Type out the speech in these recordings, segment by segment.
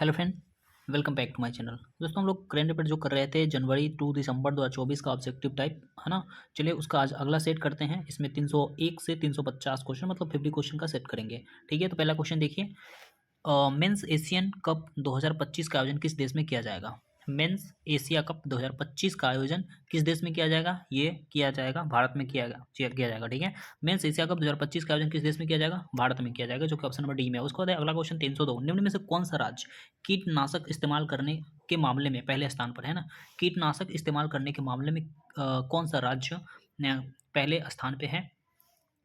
Hello friend, welcome back to my channel. दोस्तों हम लोग करंट अफेयर जो कर रहे थे जनवरी टू दिसंबर 2024 का ऑब्जेक्टिव टाइप है ना। चलिए उसका आज अगला सेट करते हैं। इसमें 301 से 350 क्वेश्चन मतलब 50 क्वेश्चन का सेट करेंगे। ठीक है, तो पहला क्वेश्चन देखिए। मेंस एशियन कप 2025 का आयोजन किस देश में किया जाएगा? मेंस एशिया कप 2025 का आयोजन किस देश में किया जाएगा? ये किया जाएगा भारत में किया जाएगा। ठीक है, मेंस एशिया कप 2025 का आयोजन किस देश में किया जाएगा? भारत में किया जाएगा, जो कि ऑप्शन नंबर डी में है। उसके बाद अगला क्वेश्चन 302, निम्न में से कौन सा राज्य कीटनाशक इस्तेमाल करने के मामले में पहले स्थान पर है ना? कीटनाशक इस्तेमाल करने के मामले में कौन सा राज्य पहले स्थान पे है?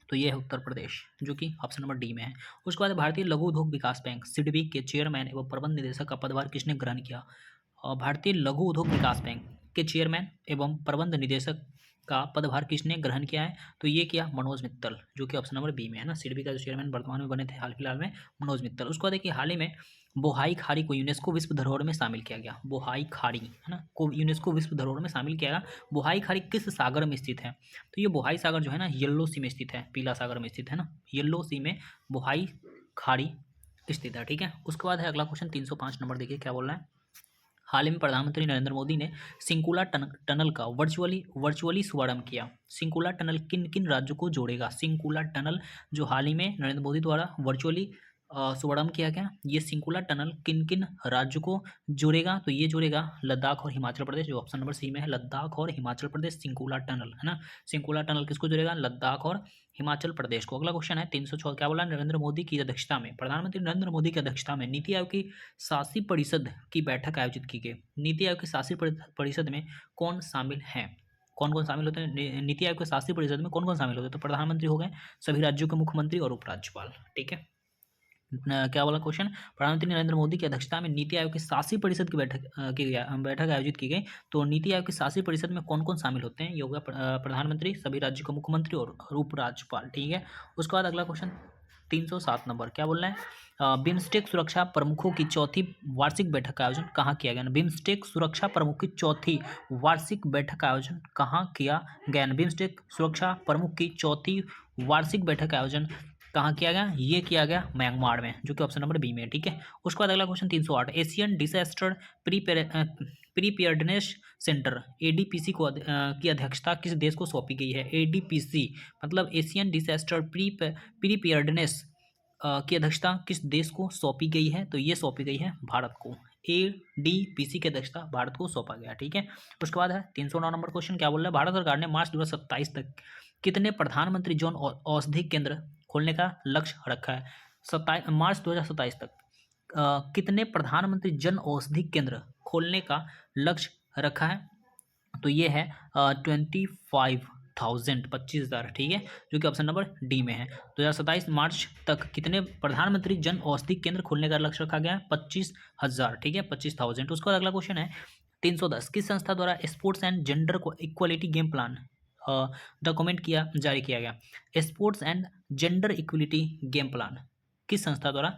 तो ये है उत्तर प्रदेश, जो कि ऑप्शन नंबर डी में है। उसके बाद भारतीय लघु उद्योग विकास बैंक सिडबी के चेयरमैन एवं प्रबंध निदेशक का पदभार किसने ग्रहण किया? भारतीय लघु उद्योग विकास बैंक के चेयरमैन एवं प्रबंध निदेशक का पदभार किसने ग्रहण किया है? तो ये किया मनोज मित्तल, जो कि ऑप्शन नंबर बी में है ना। सिडबी का जो चेयरमैन वर्तमान में बने थे हाल फिलहाल में, मनोज मित्तल। उसको देखिए, हाल ही में बोहाई खाड़ी को यूनेस्को विश्व धरोहर में शामिल किया गया। बोहाई खाड़ी है ना, को यूनेस्को विश्व धरोहर में शामिल किया गया। बोहाई खाड़ी किस सागर में स्थित है? तो ये बोहाई सागर जो है ना, येलो सी में स्थित है, पीला सागर में स्थित है ना। येलो सी में बोहाई खाड़ी स्थित है। ठीक है, उसके बाद है अगला क्वेश्चन 305 नंबर। देखिए क्या बोल रहा है। हाल ही में प्रधानमंत्री नरेंद्र मोदी ने सिंकुला टनल का वर्चुअली शुभारंभ किया। सिंकुला टनल किन किन राज्यों को जोड़ेगा? सिंकुला टनल जो हाल ही में नरेंद्र मोदी द्वारा वर्चुअली शुभारंभ किया गया, ये सिंकुला टनल किन किन राज्यों को जोड़ेगा? तो ये जोड़ेगा लद्दाख और हिमाचल प्रदेश, जो ऑप्शन नंबर सी में है। लद्दाख और हिमाचल प्रदेश सिंकुला टनल है ना। सिंकुला टनल किसको जोड़ेगा? लद्दाख और हिमाचल प्रदेश को। अगला क्वेश्चन है 306, क्या बोला? नरेंद्र मोदी की अध्यक्षता में, प्रधानमंत्री नरेंद्र मोदी की अध्यक्षता में नीति आयोग की शासी परिषद की बैठक आयोजित की गई। नीति आयोग की शासी परिषद में कौन शामिल है? कौन कौन शामिल होते हैं नीति आयोग की शासी परिषद में? कौन कौन शामिल होते हैं? तो प्रधानमंत्री हो गए, सभी राज्यों के मुख्यमंत्री और उपराज्यपाल। ठीक है, क्या वाला क्वेश्चन? प्रधानमंत्री नरेंद्र मोदी की अध्यक्षता में नीति आयोग की शासी परिषद की बैठक आयोजित की गई। तो नीति आयोग की शासी परिषद में कौन कौन शामिल होते हैं? ये होगा प्रधानमंत्री, सभी राज्यों के मुख्यमंत्री और उपराज्यपाल। ठीक है, उसके बाद अगला क्वेश्चन 307 नंबर, क्या बोलना है? बिम्स्टेक सुरक्षा प्रमुखों की चौथी वार्षिक बैठक का आयोजन कहाँ किया गया? बिम्स्टेक सुरक्षा प्रमुख की चौथी वार्षिक बैठक का आयोजन कहाँ किया गया? बिम्स्टेक सुरक्षा प्रमुख की चौथी वार्षिक बैठक का आयोजन कहाँ किया गया? ये किया गया म्यांमार में, जो कि ऑप्शन नंबर बी में है। ठीक है, उसके बाद अगला question 308, Asian disaster preparedness centre ADPC को की अध्यक्षता किस देश को सौंपी गई है? एडीपीसी मतलब एशियन डिजास्टर प्रीपेयर्डनेस की अध्यक्षता किस देश को सौंपी गई है? तो ये सौंपी गई है भारत को। एडीपीसी की अध्यक्षता भारत को सौंपा गया। ठीक है, उसके बाद है 309 नंबर क्वेश्चन, क्या बोल रहा है? भारत सरकार ने मार्च 2027 तक कितने प्रधानमंत्री जन औषधि केंद्र खोलने का लक्ष्य रखा है? मार्च 2027 तक कितने प्रधानमंत्री जन औषधि केंद्र खोलने का लक्ष्य रखा है? तो ये है 25,000 25,000। ठीक है, जो कि ऑप्शन नंबर डी में है। 2027 मार्च तक कितने प्रधानमंत्री जन औषधि केंद्र खोलने का लक्ष्य रखा गया है? 25,000। ठीक है, 25,000। उसके बाद अगला क्वेश्चन है 310, किस संस्था द्वारा स्पोर्ट्स एंड जेंडर को इक्वलिटी गेम प्लान डॉक्यूमेंट जारी किया गया? Sports and gender equality game plan किस संस्था द्वारा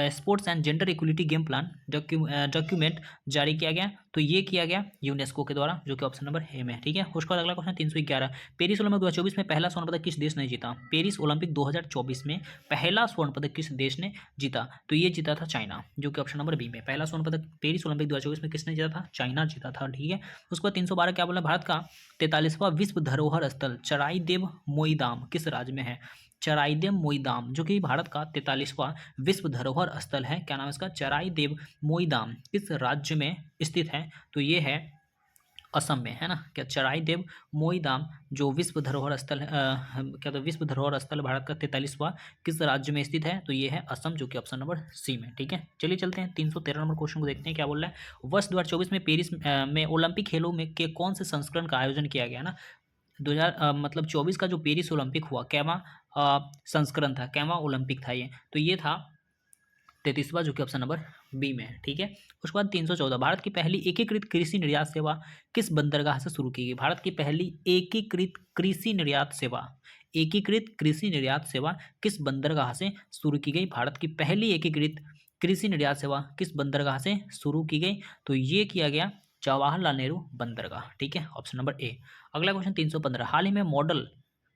sports and gender equality game plan document जारी किया गया? तो ये किया गया यूनेस्को के द्वारा, जो कि ऑप्शन नंबर ए में है। ठीक है, उसके बाद अगला क्वेश्चन 311, पेरिस ओलंपिक 2024 में पहला स्वर्ण पदक किस देश ने जीता? पेरिस ओलंपिक 2024 में पहला स्वर्ण पदक किस देश ने जीता? तो ये जीता था चाइना, जो कि ऑप्शन नंबर बी में। पहला स्वर्ण पदक पेरिस ओलंपिक 2024 में किसने जीता था? चाइना जीता था। ठीक है, उसके बाद 312, क्या बोला? भारत का 43वां विश्व धरोहर स्थल चराईदेव मोईदाम किस राज्य में है? चराईदेव मोईदाम, जो कि भारत का 43वां विश्व धरोहर स्थल है। क्या नाम है इसका? चराईदेव मोईदाम किस राज्य में स्थित है? तो ये है असम में, है ना। क्या चराईदेव मोईदाम जो विश्व धरोहर स्थल है क्या तो विश्व धरोहर स्थल भारत का 43वां किस राज्य में स्थित है? तो ये है असम, जो कि ऑप्शन नंबर सी में। ठीक है, चलिए चलते हैं 313 नंबर क्वेश्चन को देखते हैं, क्या बोल रहा है? वर्ष 2024 में पेरिस में ओलंपिक खेलों में के कौन से संस्करण का आयोजन किया गया ना? 24 का जो पेरिस ओलंपिक हुआ, कैवा संस्करण था, कैवा ओलंपिक था ये। तो ये था 33वां, जो कि ऑप्शन नंबर बी में है। ठीक है, उसके बाद 314, भारत की पहली एकीकृत कृषि निर्यात सेवा किस बंदरगाह से शुरू की गई? भारत की पहली एकीकृत कृषि निर्यात सेवा किस बंदरगाह से शुरू की गई? भारत की पहली एकीकृत कृषि निर्यात सेवा किस बंदरगाह से शुरू की गई? तो ये किया गया जवाहरलाल नेहरू बंदरगाह। ठीक है, ऑप्शन नंबर ए। अगला क्वेश्चन 315, हाल ही में मॉडल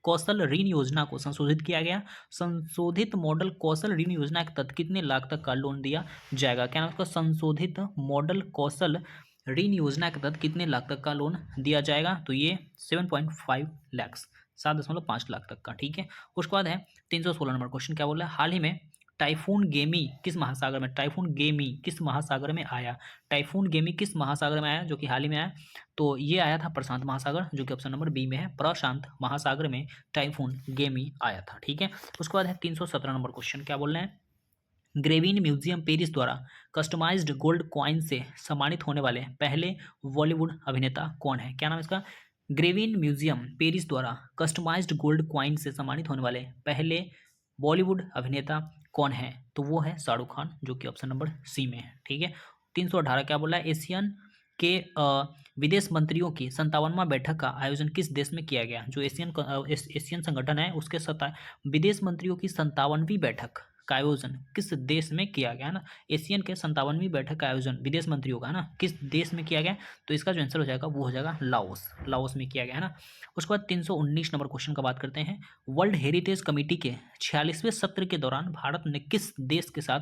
कौशल ऋण योजना को संशोधित किया गया। संशोधित मॉडल कौशल ऋण योजना के तहत कितने लाख तक का लोन दिया जाएगा? क्या नाम है उसका? संशोधित मॉडल कौशल ऋण योजना के तहत कितने लाख तक का लोन दिया जाएगा? तो ये 7.5 लाख, 7.5 लाख तक का। ठीक है। उसके बाद है 316 नंबर क्वेश्चन, क्या बोल रहा है? हाल ही में टाइफून गेमी किस महासागर में, टाइफून गेमी किस महासागर में आया? टाइफून गेमी किस महासागर में आया जो कि हाल ही में आया? तो ये आया था प्रशांत महासागर, जो कि ऑप्शन नंबर बी में है। प्रशांत महासागर में टाइफून गेमी आया था। ठीक है। उसके बाद है 317 नंबर क्वेश्चन, क्या बोल रहे हैं? ग्रेविन म्यूजियम पेरिस द्वारा कस्टमाइज्ड गोल्ड कॉइन से सम्मानित होने वाले पहले बॉलीवुड अभिनेता कौन है? क्या नाम है इसका? ग्रेविन म्यूजियम पेरिस द्वारा कस्टमाइज्ड गोल्ड कॉइन से सम्मानित होने वाले पहले बॉलीवुड अभिनेता कौन है? तो वो है शाहरुख खान, जो कि ऑप्शन नंबर सी में है। ठीक है। 318 क्या बोला है? एशियन के विदेश मंत्रियों की 57वां बैठक का आयोजन किस देश में किया गया? जो एशियन संगठन है उसके विदेश मंत्रियों की 57वीं बैठक का आयोजन किस देश में किया गया है ना? एशियन के 57वीं बैठक का आयोजन विदेश मंत्रियों का है ना, किस देश में किया गया? तो इसका जो आंसर हो जाएगा वो हो जाएगा लाओस, लाओस में किया गया है ना। उसके बाद 319 नंबर क्वेश्चन का बात करते हैं। वर्ल्ड हेरिटेज कमेटी के 46वें सत्र के दौरान भारत ने किस देश के साथ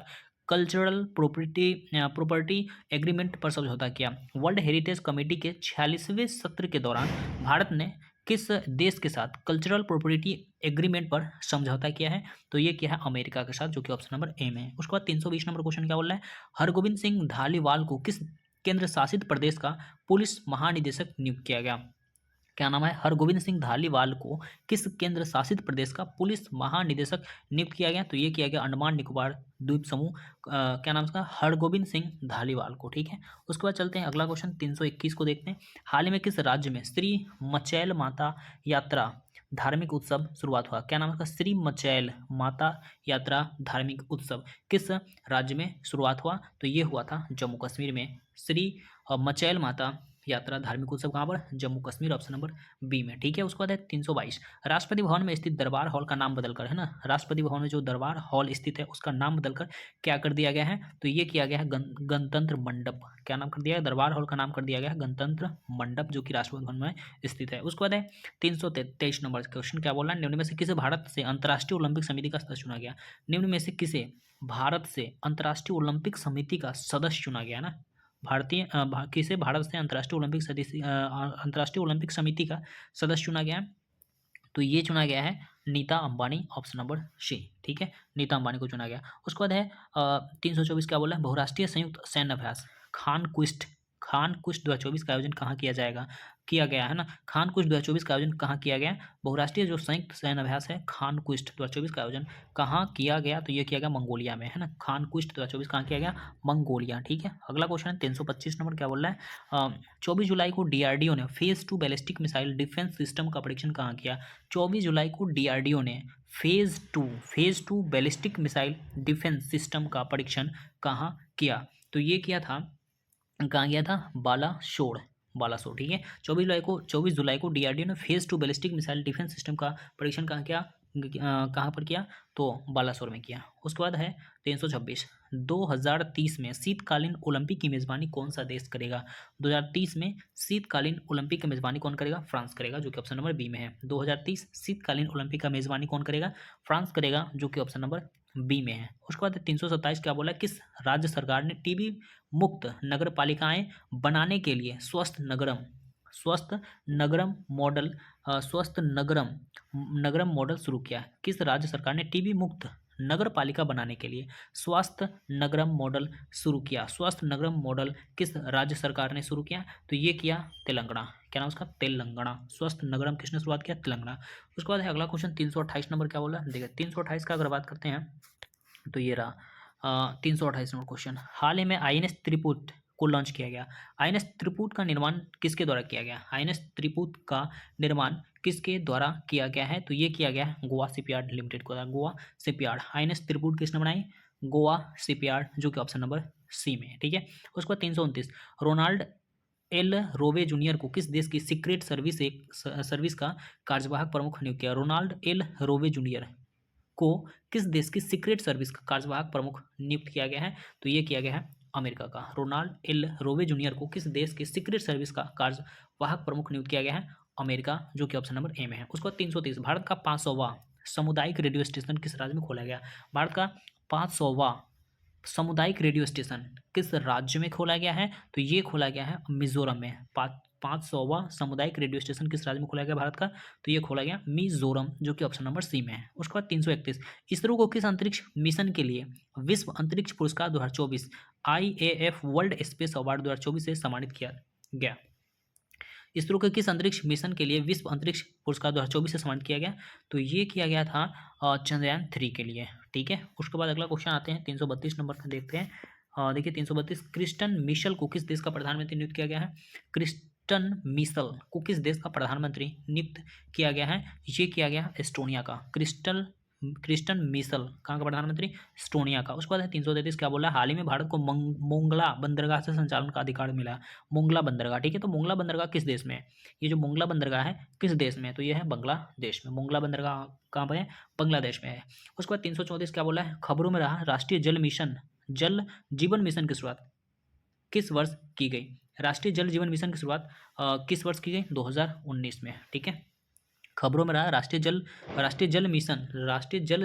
कल्चरल प्रॉपर्टी एग्रीमेंट पर समझौता किया? वर्ल्ड हेरिटेज कमेटी के 46वें सत्र के दौरान भारत ने किस देश के साथ कल्चरल प्रॉपर्टी एग्रीमेंट पर समझौता किया है? तो ये किया है अमेरिका के साथ, जो कि ऑप्शन नंबर ए में है। उसके बाद 320 नंबर क्वेश्चन क्या बोल रहा है? हरगोविंद सिंह धालीवाल को किस केंद्र शासित प्रदेश का पुलिस महानिदेशक नियुक्त किया गया? क्या नाम है? हरगोविंद सिंह धालीवाल को किस केंद्र शासित प्रदेश का पुलिस महानिदेशक नियुक्त किया गया? तो ये किया गया अंडमान निकोबार द्वीप समूह, क्या नाम इसका? हरगोविंद सिंह धालीवाल को। ठीक है। उसके बाद चलते हैं अगला क्वेश्चन 321 को देखते हैं। हाल ही में किस राज्य में श्री मचैल माता यात्रा धार्मिक उत्सव शुरुआत हुआ? क्या नाम है इसका? श्री मचैल माता यात्रा धार्मिक उत्सव किस राज्य में शुरुआत हुआ? तो ये हुआ था जम्मू कश्मीर में। श्री मचैल माता यात्रा धार्मिक उत्सव कहाँ पर? Jammu Kashmir, option number B में। ठीक है। उसके बाद है 322, राष्ट्रपति भवन में स्थित दरबार हॉल का नाम बदलकर, है ना, राष्ट्रपति भवन में जो दरबार हॉल स्थित है उसका नाम बदलकर क्या कर दिया गया है? तो ये किया गया है गणतंत्र मंडप। क्या नाम कर दिया है? दरबार हॉल का नाम कर दिया गया है गणतंत्र मंडप, जो कि राष्ट्रपति भवन में स्थित है। उसके बाद है 323 नंबर क्वेश्चन, क्या बोल रहा है? निम्न में से किसे भारत से अंतर्राष्ट्रीय ओलंपिक समिति का सदस्य चुना गया? निम्न में से किसे भारत से अंतर्राष्ट्रीय ओलंपिक समिति का सदस्य चुना गया ना? किसे भारत से अंतर्राष्ट्रीय ओलंपिक समिति का सदस्य चुना गया है? तो ये चुना गया है Nita Ambani, option number C. ठीक है। नीता अंबानी को चुना गया। उसके बाद है 324, क्या बोला है? बहुराष्ट्रीय संयुक्त सैन्य अभ्यास खान कुश्त 2024 का आयोजन कहाँ किया गया है ना? खान कुश्त 2024 का आयोजन कहाँ किया गया? बहुराष्ट्रीय जो संयुक्त सैन्य अभ्यास है खान कुश्त 2024 का आयोजन कहाँ किया गया? तो ये किया गया मंगोलिया में, है ना। खान कुश्त 2024 कहाँ किया गया? मंगोलिया। ठीक है। अगला क्वेश्चन है 325 नंबर, क्या बोल रहा है? 24 जुलाई को DRDO ने phase 2 ballistic missile defence system का परीक्षण कहाँ किया? 24 जुलाई को DRDO ने phase two ballistic missile defence system का परीक्षण कहाँ किया? तो ये किया था, कहाँ गया था? बालासोर। ठीक है। 24 जुलाई को DRDO ने phase 2 ballistic missile defence system का परीक्षण कहाँ किया? कहाँ पर किया? तो बालासोर में किया। उसके बाद है 326, 2030 में शीतकालीन ओलंपिक की मेजबानी कौन सा देश करेगा? 2030 में शीतकालीन ओलंपिक की मेजबानी कौन करेगा? फ्रांस करेगा, जो कि ऑप्शन नंबर बी में है। 2030 शीतकालीन ओलंपिक का मेजबानी कौन करेगा? फ्रांस करेगा, जो कि ऑप्शन नंबर बी में है। उसके बाद 327, क्या बोला? किस राज्य सरकार ने टीबी मुक्त नगर पालिकाएं बनाने के लिए स्वस्थ नगरम मॉडल शुरू किया? किस राज्य सरकार ने टीबी मुक्त नगर पालिका बनाने के लिए स्वस्थ नगरम मॉडल शुरू किया? स्वस्थ नगरम मॉडल किस राज्य सरकार ने शुरू किया? तो ये किया तेलंगाना। क्या नाम उसका? तेलंगाना। स्वस्थ नगरम किसने शुरुआत किया? तेलंगाना। उसके बाद है अगला क्वेश्चन 328 नंबर, क्या बोला? देखिए 328 का अगर बात करते हैं तो ये रहा 328 नंबर क्वेश्चन। हाल ही में INS त्रिपुट को लॉन्च किया गया। INS त्रिपुट का निर्माण किसके द्वारा किया गया? INS त्रिपुट का निर्माण किसके द्वारा किया गया है? तो ये किया गया है गोवा शिपयार्ड लिमिटेड को। गोवा शिपयार्ड। INS त्रिपुट किसने बनाई? गोवा शिपयार्ड, जो कि ऑप्शन नंबर सी में है। ठीक है। उसके बाद 329, रोनाल्ड एल रोवे जूनियर को किस देश की सीक्रेट सर्विस का कार्यवाहक प्रमुख नियुक्त किया? रोनाल्ड एल रोवे जूनियर को किस देश की सीक्रेट सर्विस का कार्यवाहक प्रमुख नियुक्त किया गया है? तो ये किया गया है अमेरिका का। रोनाल्ड एल रोवे जूनियर को किस देश की सीक्रेट सर्विस का कार्यवाहक प्रमुख नियुक्त किया गया है? अमेरिका, जो कि ऑप्शन नंबर ए में है। उसके बाद 330, भारत का 500वां सामुदायिक रेडियो स्टेशन किस राज्य में खोला गया? भारत का 500वां सामुदायिक रेडियो स्टेशन किस राज्य में खोला गया है? तो ये खोला गया है मिजोरम में। 500वां सामुदायिक रेडियो स्टेशन किस राज्य में खोला गया भारत का? तो ये खोला गया मिजोरम, जो कि ऑप्शन नंबर सी में है। उसके बाद 331, इसरो को किस अंतरिक्ष मिशन के लिए विश्व अंतरिक्ष पुरस्कार 2024 IAF वर्ल्ड स्पेस अवार्ड 2024 से सम्मानित किया गया? इसरो के किस अंतरिक्ष मिशन के लिए विश्व अंतरिक्ष पुरस्कार 2024 से सम्मानित किया गया? तो ये किया गया था चंद्रयान 3 के लिए। ठीक है, उसके बाद अगला क्वेश्चन आते हैं 332 नंबर पर, देखते हैं। देखिए 332, क्रिस्टन मिशेल को किस देश का प्रधानमंत्री नियुक्त किया गया है? क्रिस्टन मिशेल को किस देश का प्रधानमंत्री नियुक्त किया गया है? ये किया गया एस्टोनिया का। क्रिस्टन मिशेल कहाँ का प्रधानमंत्री? एस्टोनिया का। उसके बाद है 333, क्या बोला? हाल ही में भारत को मोंगला बंदरगाह से संचालन का अधिकार मिला। मोंगला बंदरगाह, ठीक है, तो मोंगला बंदरगाह किस देश में है? ये जो मोंगला बंदरगाह है किस देश में है? तो ये है बांग्लादेश में। मोंगला बंदरगाह कहाँ पर है? बांग्लादेश में है। उसके बाद 334, क्या बोला है? खबरों में रहा राष्ट्रीय जल जीवन मिशन की शुरुआत किस वर्ष की गई? राष्ट्रीय जल जीवन मिशन की शुरुआत किस वर्ष की गई? 2019 में। ठीक है, खबरों में रहा राष्ट्रीय जल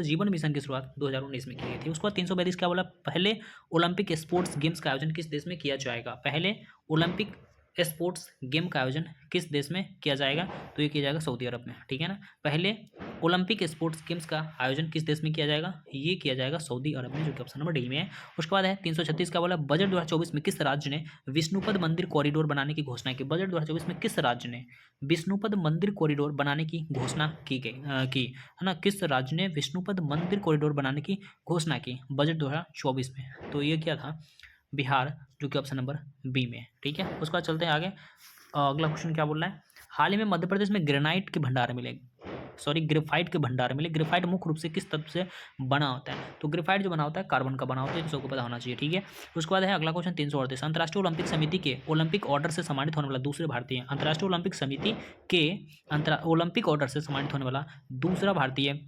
जीवन मिशन की शुरुआत 2019 में की गई थी। उसके बाद 342, क्या बोला? पहले ओलंपिक स्पोर्ट्स गेम्स का आयोजन किस देश में किया जाएगा? पहले ओलंपिक स्पोर्ट्स गेम का आयोजन किस देश में किया जाएगा? तो ये किया जाएगा सऊदी अरब में। ठीक है ना, पहले ओलंपिक स्पोर्ट्स गेम्स का आयोजन किस देश में किया जाएगा? ये किया जाएगा सऊदी अरब में, जो कि ऑप्शन नंबर डी में है। उसके बाद है 336, का बोला? बजट 2024 में किस राज्य ने विष्णुपद मंदिर कॉरिडोर बनाने की घोषणा की? बजट 2024 में किस राज्य ने विष्णुपद मंदिर कॉरिडोर बनाने की घोषणा की है ना? किस राज्य ने विष्णुपद मंदिर कॉरिडोर बनाने की घोषणा की बजट 2024 में? तो ये क्या था? बिहार, जो कि ऑप्शन नंबर बी में। ठीक है, उसके बाद चलते हैं आगे। अगला क्वेश्चन क्या बोल रहा है? हाल ही में मध्य प्रदेश में ग्रेफाइट के भंडार मिले। ग्रेफाइट मुख्य रूप से किस तत्व से बना होता है? तो ग्रेफाइट जो बना होता है कार्बन का बना होता है, तो सबको पता होना चाहिए। ठीक है, उसके बाद है अगला क्वेश्चन 338, अंतर्राष्ट्रीय ओलंपिक समिति के ओलंपिक ऑर्डर से सम्मानित होने वाला दूसरे भारतीय। अंतर्राष्ट्रीय ओलंपिक समिति के ओलंपिक ऑर्डर से सम्मानित होने वाला दूसरा भारतीय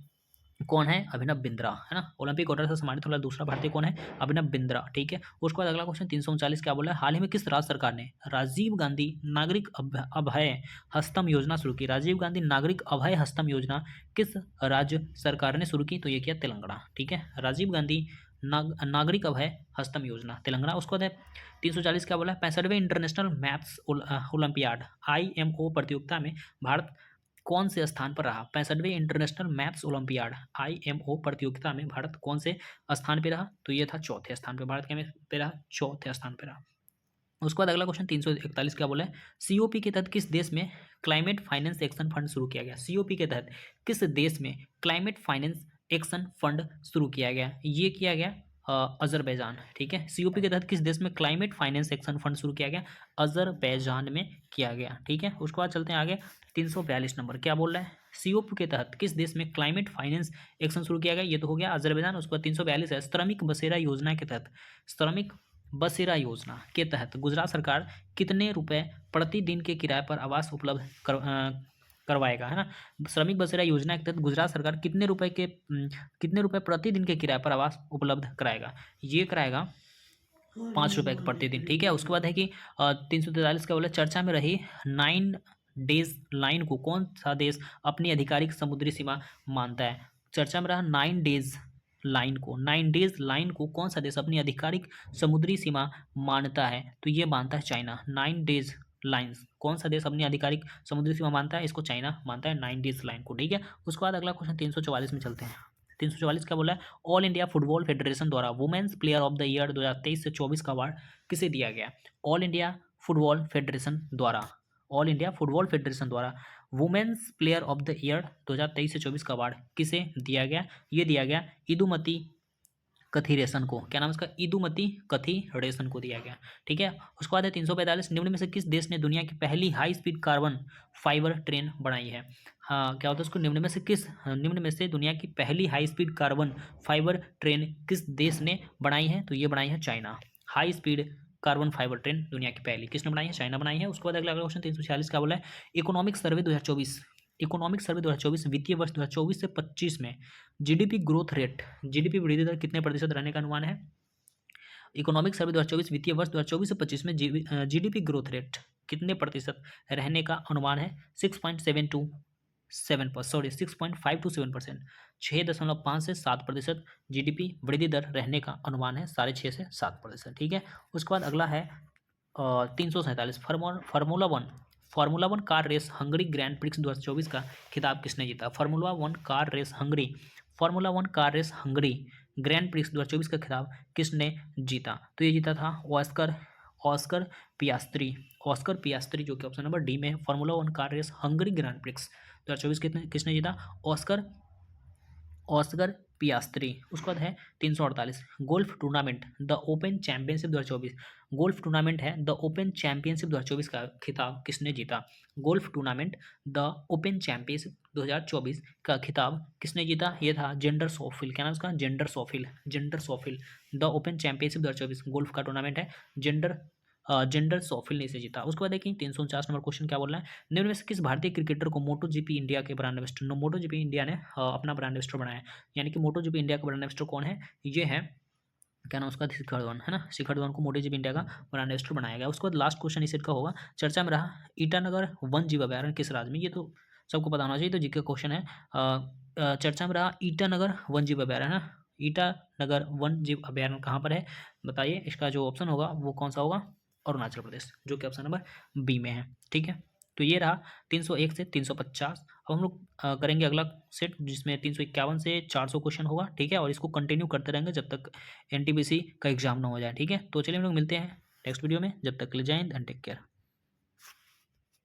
कौन है? अभिनव बिंद्रा, है ना। ओलंपिक ऑर्डर से सम्मानित होने वाला दूसरा भारतीय कौन है? अभिनव बिंद्रा। ठीक है, उसके बाद अगला क्वेश्चन 339, क्या बोला है? हाल ही में किस राज्य सरकार ने राजीव गांधी नागरिक अभय हस्तम योजना शुरू की? राजीव गांधी नागरिक अभय हस्तम योजना किस राज्य सरकार ने शुरू की? तो ये किया तेलंगाना। ठीक है, राजीव गांधी नागरिक अभय हस्तम योजना, तेलंगाना। उसके बाद है 340, क्या बोला है? 65वें इंटरनेशनल मैथ्स ओलंपियाड IMO प्रतियोगिता में भारत कौन से स्थान पर रहा? 65वें इंटरनेशनल मैथ्स ओलंपियाड IMO प्रतियोगिता में भारत कौन से स्थान पे रहा? तो ये था चौथे स्थान पे। भारत क्या पे रहा? चौथे स्थान पे रहा। उसके बाद अगला क्वेश्चन 341, क्या बोला है? COP के तहत किस देश में क्लाइमेट फाइनेंस एक्शन फंड शुरू किया गया? COP के तहत किस देश में क्लाइमेट फाइनेंस एक्शन फंड शुरू किया गया? ये किया गया अजरबैजान। ठीक है, COP के तहत किस देश में क्लाइमेट फाइनेंस एक्शन फंड शुरू किया गया? अजरबैजान में किया गया। ठीक है, उसके बाद चलते हैं आगे 342 नंबर, क्या बोल रहा है? COP के तहत किस देश में क्लाइमेट फाइनेंस एक्शन शुरू किया गया? ये तो हो गया अजरबैजान। उसके बाद 342 है, श्रमिक बसेरा योजना के तहत गुजरात सरकार कितने रुपए प्रतिदिन के किराए पर आवास उपलब्ध करवाएगा, है ना। श्रमिक बसेरा योजना के तहत गुजरात सरकार कितने रुपए प्रतिदिन के किराए पर आवास उपलब्ध कराएगा? ये कराएगा 5 रुपये प्रतिदिन। ठीक है, उसके बाद है कि 343 का बोला, चर्चा में रही 9 डेज लाइन को कौन सा देश अपनी आधिकारिक समुद्री सीमा मानता है? चर्चा में रहा 9 डेज लाइन को कौन सा देश अपनी आधिकारिक समुद्री सीमा मानता है? तो ये मानता है चाइना। 9 डेज लाइन्स कौन सा देश अपनी आधिकारिक समुद्री सीमा मानता है? इसको चाइना मानता है 9 डेज लाइन को। ठीक है, उसके बाद अगला क्वेश्चन 344 में चलते हैं। 344 क्या बोला है? ऑल इंडिया फुटबॉल फेडरेशन द्वारा women's player of the year 2023 से 24 का अवार्ड किसे दिया गया? ऑल इंडिया फुटबॉल फेडरेशन द्वारा women's player of the year 2023 से 24 का अवार्ड किसे दिया गया? ये दिया गया इदुमती कथीरेशन को। क्या नाम इसका? इदुमती कथीरेशन को दिया गया। ठीक है, उसके बाद है 345, निम्न में से किस देश ने दुनिया की पहली high speed carbon fibre train बनाई है? हाँ, क्या होता है उसको? निम्न में से दुनिया की पहली high speed carbon fibre train किस देश ने बनाई है? तो ये बनाई है China. High speed carbon fibre train दुनिया की पहली किसने बनाई है? चाइना बनाई है। उसके बाद अगला क्वेश्चन 346 क्या बोला है? इकोनॉमिक सर्वे 2024 वित्तीय वर्ष 2024 से 25 में जीडीपी वृद्धि दर कितने प्रतिशत रहने का अनुमान है? इकोनॉमिक सर्वे 2024 वित्तीय वर्ष 2024 से 25 में जीडीपी ग्रोथ रेट कितने प्रतिशत रहने का अनुमान है? 6.5 to 7%। 6.5 से 7% जीडीपी वृद्धि दर रहने का अनुमान है 6.5 से 7%। ठीक है। उसके बाद अगला है 347 Formula One car race Hungary Grand Prix 2024 का खिताब किसने जीता? Formula One car race Hungary Grand Prix 2024 का खिताब किसने जीता? तो ये जीता था ऑस्कर पियास्त्री जो कि ऑप्शन नंबर डी में है। Formula One car race Hungary Grand Prix 2024 किसने जीता? Oscar Piastri. उसके बाद है 348 golf tournament the Open Championship 2024। Golf tournament है द ओपन चैंपियनशिप 2024 का खिताब किसने जीता? Golf tournament the Open Championship 2024 का खिताब किसने जीता? ये था जेंडर सोफिल। क्या नाम उसका? Xander Schauffele. The Open Championship 2024 golf का टूर्नामेंट है, जेंडर सोफिल ने इसे जीता। उसके बाद देखिए 349 नंबर क्वेश्चन क्या बोल रहा है? निम्न में से किस भारतीय क्रिकेटर को मोटो जीपी इंडिया के ब्रांड एम्बेसडर मोटो जीपी इंडिया ने अपना ब्रांड एम्बेसडर बनाया? यानी कि मोटो जीपी इंडिया का ब्रांड एम्बेसडर कौन है? ये है, क्या नाम उसका? शिखर धवन है ना। शिखर धवन को मोटो जीपी इंडिया का ब्रांड एम्बेसडर बनाया गया। उसके बाद लास्ट क्वेश्चन इस सेट का होगा, चर्चा में रहा ईटानगर वन जीव अभयारण्य किस राज्य में? ये तो सबको पता होना चाहिए, तो जीके क्वेश्चन है। चर्चा में रहा ईटानगर वन जीव अभयारण्य। ईटानगर वन जीव अभयारण्य कहाँ पर है बताइए? इसका जो ऑप्शन होगा वो कौन सा होगा? अरुणाचल प्रदेश, जो कि ऑप्शन नंबर बी में है। ठीक है, तो ये रहा 301 से 350। अब हम लोग करेंगे अगला सेट जिसमें 351 से 400 क्वेश्चन होगा। ठीक है, और इसको कंटिन्यू करते रहेंगे जब तक एनटीपीसी का एग्जाम ना हो जाए। ठीक है, तो चलिए हम लोग मिलते हैं नेक्स्ट वीडियो में। जब तक के लिए जय हिंद एंड टेक केयर।